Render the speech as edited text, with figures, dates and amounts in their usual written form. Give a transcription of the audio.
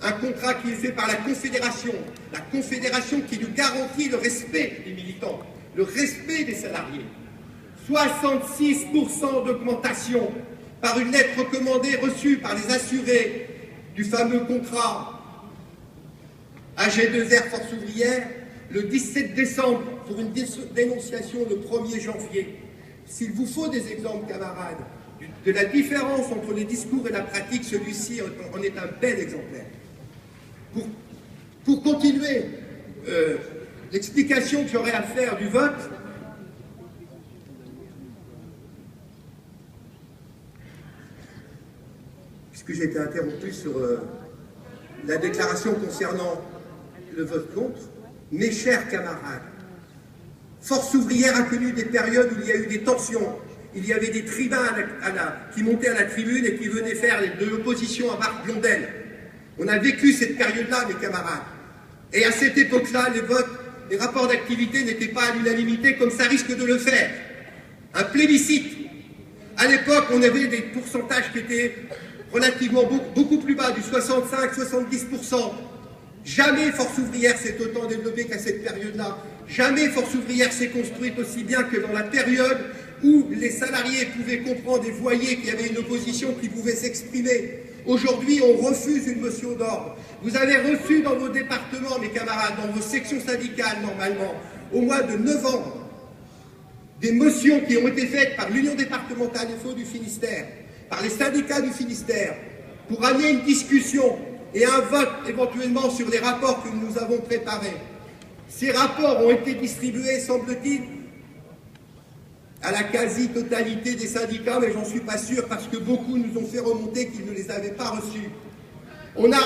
Un contrat qui est fait par la Confédération qui nous garantit le respect des militants, le respect des salariés. 66% d'augmentation par une lettre recommandée reçue par les assurés du fameux contrat AG2R Force ouvrière le 17 décembre pour une dénonciation le 1er janvier. S'il vous faut des exemples, camarades, de la différence entre les discours et la pratique, celui-ci en est un bel exemplaire. Pour continuer l'explication que j'aurais à faire du vote, puisque j'ai été interrompu sur la déclaration concernant le vote contre, mes chers camarades, Force ouvrière a connu des périodes où il y a eu des tensions, il y avait des tribuns qui montaient à la tribune et qui venaient faire de l'opposition à Marc Blondel. On a vécu cette période-là, mes camarades. Et à cette époque-là, les rapports d'activité n'étaient pas à l'unanimité comme ça risque de le faire. Un plébiscite. À l'époque, on avait des pourcentages qui étaient relativement beaucoup plus bas, du 65-70%. Jamais Force ouvrière s'est autant développée qu'à cette période-là. Jamais Force ouvrière s'est construite aussi bien que dans la période où les salariés pouvaient comprendre et voyaient qu'il y avait une opposition qui pouvait s'exprimer. Aujourd'hui, on refuse une motion d'ordre. Vous avez reçu dans vos départements, mes camarades, dans vos sections syndicales, normalement, au mois de novembre, des motions qui ont été faites par l'Union départementale FO du Finistère, par les syndicats du Finistère, pour amener une discussion et un vote éventuellement sur les rapports que nous avons préparés. Ces rapports ont été distribués, semble-t-il, à la quasi-totalité des syndicats, mais j'en suis pas sûr parce que beaucoup nous ont fait remonter qu'ils ne les avaient pas reçus. On a